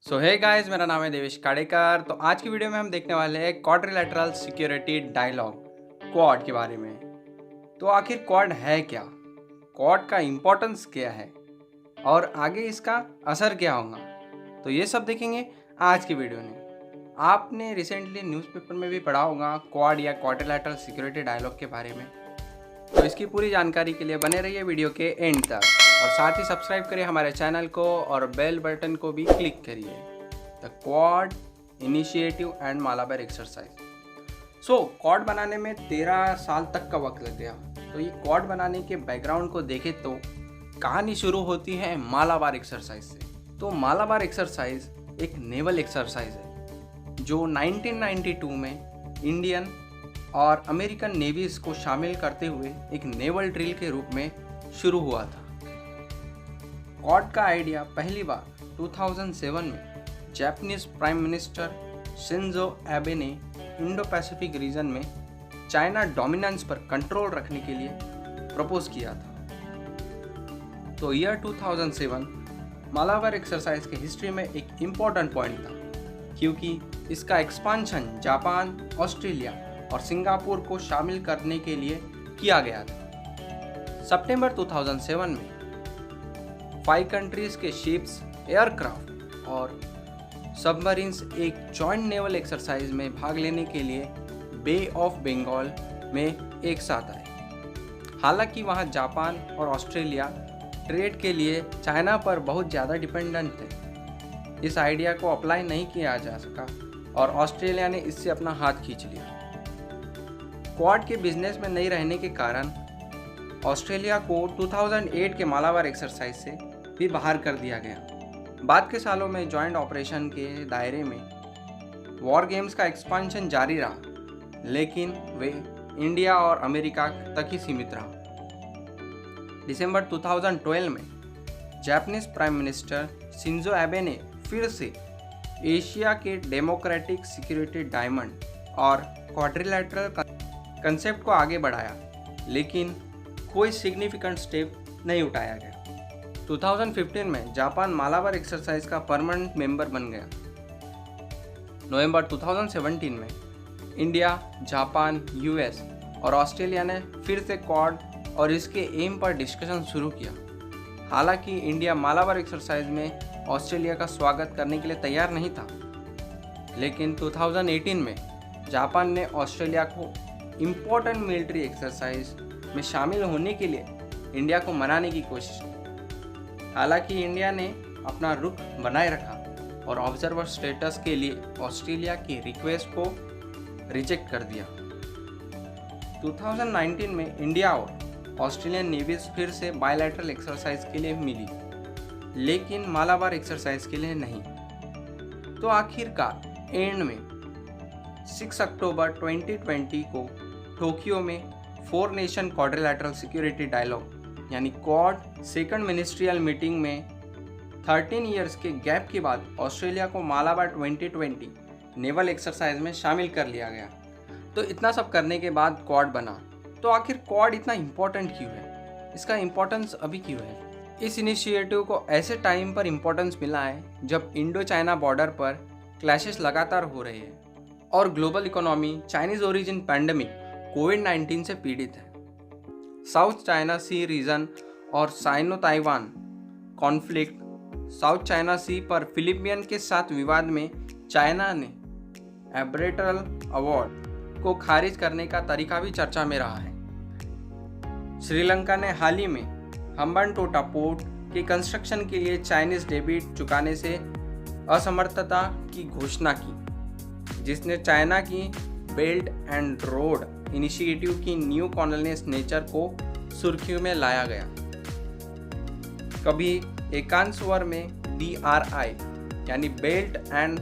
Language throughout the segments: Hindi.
सो हे गाइस, मेरा नाम है देवेश काडेकर। तो आज की वीडियो में हम देखने वाले हैं क्वाड्रिलैटरल सिक्योरिटी डायलॉग क्वाड के बारे में। तो आखिर क्वाड है क्या, क्वाड का इम्पोर्टेंस क्या है और आगे इसका असर क्या होगा, तो ये सब देखेंगे आज की वीडियो में। आपने रिसेंटली न्यूज़पेपर में भी पढ़ा होगा क्वाड या क्वाड्रिलैटरल सिक्योरिटी डायलॉग के बारे में। तो इसकी पूरी जानकारी के लिए बने रहिए वीडियो के एंड तक और साथ ही सब्सक्राइब करिए हमारे चैनल को और बेल बटन को भी क्लिक करिए। The quad initiative and Malabar exercise. Quad बनाने में 13 साल तक का वक्त लग गया। तो ये क्वाड बनाने के बैकग्राउंड को देखें तो कहानी शुरू होती है मालाबार एक्सरसाइज से। तो मालाबार एक्सरसाइज एक नेवल एक्सरसाइज है जो 1992 में इंडियन और अमेरिकन नेवीज को शामिल करते हुए एक नेवल ड्रिल के रूप में शुरू हुआ था। क्वाड का आइडिया पहली बार 2007 में जापानीज प्राइम मिनिस्टर शिंजो एबे ने इंडो पैसिफिक रीजन में चाइना डोमिनेंस पर कंट्रोल रखने के लिए प्रपोज किया था। तो ईयर 2007 मालाबार एक्सरसाइज के हिस्ट्री में एक इम्पॉर्टेंट पॉइंट था क्योंकि इसका एक्सपांशन जापान, ऑस्ट्रेलिया और सिंगापुर को शामिल करने के लिए किया गया था। सितंबर 2007 में 5 कंट्रीज के शिप्स, एयरक्राफ्ट और सबमरीन्स एक जॉइंट नेवल एक्सरसाइज में भाग लेने के लिए बे ऑफ बंगाल में एक साथ आए। हालांकि वहां जापान और ऑस्ट्रेलिया ट्रेड के लिए चाइना पर बहुत ज़्यादा डिपेंडेंट थे। इस आइडिया को अप्लाई नहीं किया जा सका और ऑस्ट्रेलिया ने इससे अपना हाथ खींच लिया। क्वाड के बिजनेस में नहीं रहने के कारण ऑस्ट्रेलिया को 2008 के मालाबार एक्सरसाइज से भी बाहर कर दिया गया। बाद के सालों में जॉइंट ऑपरेशन के दायरे में वॉर गेम्स का एक्सपांशन जारी रहा, लेकिन वे इंडिया और अमेरिका तक ही सीमित रहा। दिसंबर 2012 में जापानीज प्राइम मिनिस्टर शिंजो एबे ने फिर से एशिया के डेमोक्रेटिक सिक्योरिटी डायमंड और क्वाड्रिलैटरल कंसेप्ट को आगे बढ़ाया, लेकिन कोई सिग्निफिकेंट स्टेप नहीं उठाया गया। 2015 में जापान मालाबार एक्सरसाइज का परमानेंट मेंबर बन गया। नवंबर 2017 में इंडिया, जापान, यूएस और ऑस्ट्रेलिया ने फिर से क्वाड और इसके एम पर डिस्कशन शुरू किया। हालांकि इंडिया मालाबार एक्सरसाइज में ऑस्ट्रेलिया का स्वागत करने के लिए तैयार नहीं था, लेकिन 2018 में जापान ने ऑस्ट्रेलिया को इम्पोर्टेंट मिलिट्री एक्सरसाइज में शामिल होने के लिए इंडिया को मनाने की कोशिश की। हालांकि इंडिया ने अपना रुख बनाए रखा और ऑब्जर्वर स्टेटस के लिए ऑस्ट्रेलिया की रिक्वेस्ट को रिजेक्ट कर दिया। 2019 में इंडिया और ऑस्ट्रेलियन नेवीज फिर से बायलैटरल एक्सरसाइज के लिए मिली, लेकिन मालाबार एक्सरसाइज के लिए नहीं। तो आखिरकार एंड में 6 अक्टूबर 2020 को टोक्यो में 4 नेशन क्वाड्रिलैटरल सिक्योरिटी डायलॉग यानी क्वाड सेकंड मिनिस्ट्रियल मीटिंग में 13 इयर्स के गैप के बाद ऑस्ट्रेलिया को मालाबार 2020 नेवल एक्सरसाइज में शामिल कर लिया गया। तो इतना सब करने के बाद क्वाड बना। तो आखिर क्वाड इतना इम्पोर्टेंट क्यों है, इसका इम्पोर्टेंस अभी क्यों है? इस इनिशिएटिव को ऐसे टाइम पर इम्पोर्टेंस मिला है जब इंडो चाइना बॉर्डर पर क्लैशेस लगातार हो रहे हैं और global economy Chinese origin pandemic कोविड-19 से पीड़ित है। साउथ चाइना सी रीजन और Sino Taiwan conflict, south China sea पर फिलिपियन के साथ विवाद में चाइना ने एब्रेटरल अवार्ड को खारिज करने का तरीका भी चर्चा में रहा है। श्रीलंका ने हाल ही में हम्बनटोटा पोर्ट के कंस्ट्रक्शन के लिए चाइनीज डेबिट चुकाने से असमर्थता की घोषणा की, जिसने चाइना की बेल्ट एंड रोड इनिशिएटिव की न्यू कॉलोनियलिस्ट नेचर को सुर्खियों में लाया गया। कभी एकांत स्वर में BRI यानी बेल्ट एंड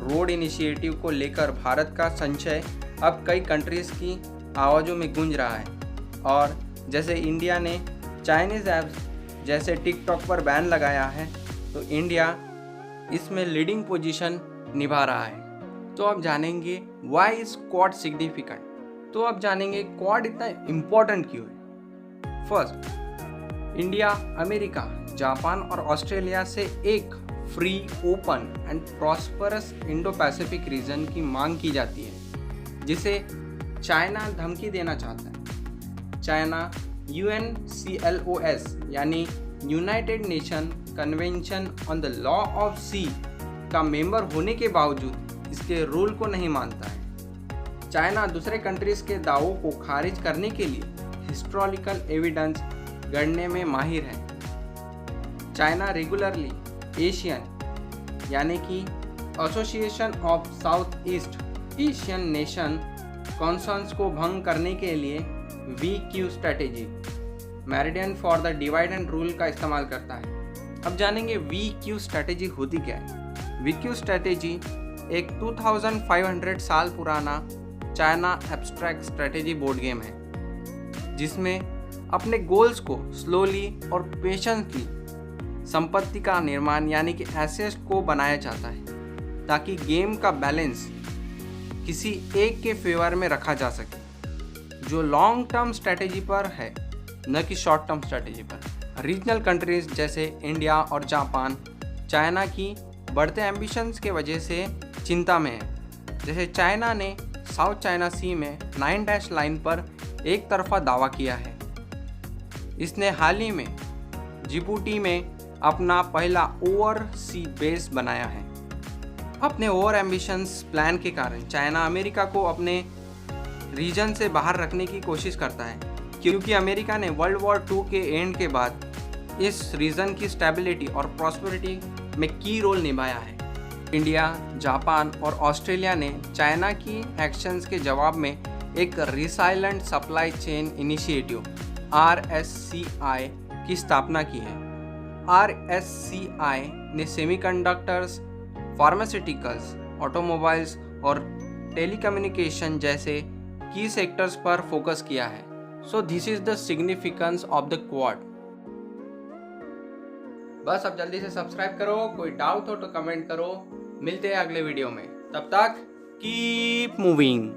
रोड इनिशिएटिव को लेकर भारत का संशय अब कई कंट्रीज की आवाज़ों में गूंज रहा है। और जैसे इंडिया ने चाइनीज ऐप्स जैसे टिकटॉक पर बैन लगाया है, तो इंडिया इसमें लीडिंग पोजीशन निभा रहा है। तो अब जानेंगे व्हाई इज क्वाड सिग्निफिकेंट। तो अब जानेंगे क्वाड इतना इम्पोर्टेंट क्यों है। फर्स्ट, इंडिया, अमेरिका, जापान और ऑस्ट्रेलिया से एक free, open and prosperous Indo Pacific region की मांग की जाती है, जिसे चाइना धमकी देना चाहता है। चाइना UNCLOS यानी United Nation Convention on the law of the sea member होने के बावजूद इसके रूल को नहीं मानता है। चाइना दूसरे कंट्रीज के दावों को खारिज करने के लिए हिस्टोरिकल एविडेंस गढ़ने में माहिर है। चाइना रेगुलरली एशियन यानी कि association of south east Asian nation concerns को भंग करने के लिए VQ strategy, meridian for the divide and rule का इस्तेमाल करता है। अब जानेंगे VQ स्ट्रेटेजी होती क्या है। VQ स्ट्रेटेजी एक 2500 साल पुराना China abstract strategy board game है, जिसमें अपने गोल्स को स्लोली और पेशेंसली संपत्ति का निर्माण यानी कि एसेट को बनाया जाता है, ताकि गेम का बैलेंस किसी एक के फेवर में रखा जा सके, जो लॉन्ग टर्म स्ट्रेटेजी पर है, न कि शॉर्ट टर्म स्ट्रेटेजी पर। रीजनल कंट्रीज जैसे इंडिया और जापान चाइना की बढ़ते एम्बिशंस के वजह से चिंता में है। जैसे चाइना ने साउथ चाइना सी में 9 लाइन पर एक तरफा दावा किया है। इसने हाल ही में जिबूटी में अपना पहला ओवर सी बेस बनाया है। अपने ओवर एम्बिशंस प्लान के कारण चाइना अमेरिका को अपने रीजन से बाहर रखने की कोशिश करता है, क्योंकि अमेरिका ने वर्ल्ड वॉर 2 के एंड के बाद इस रीजन की स्टेबिलिटी और प्रॉस्पेरिटी में की रोल निभाया है। इंडिया, जापान और ऑस्ट्रेलिया ने चाइना की एक्शंस के जवाब में एक resilient supply chain initiative RSCI की स्थापना की है। RSCI ने सेमीकंडक्टर्स, फार्मास्यूटिकल्स, ऑटोमोबाइल्स और टेलीकम्युनिकेशन जैसे की सेक्टर्स पर फोकस किया है। So this is the significance of the quad. बस अब जल्दी से सब्सक्राइब करो, कोई डाउट हो तो कमेंट करो। मिलते हैं अगले वीडियो में, तब तक कीप मूविंग।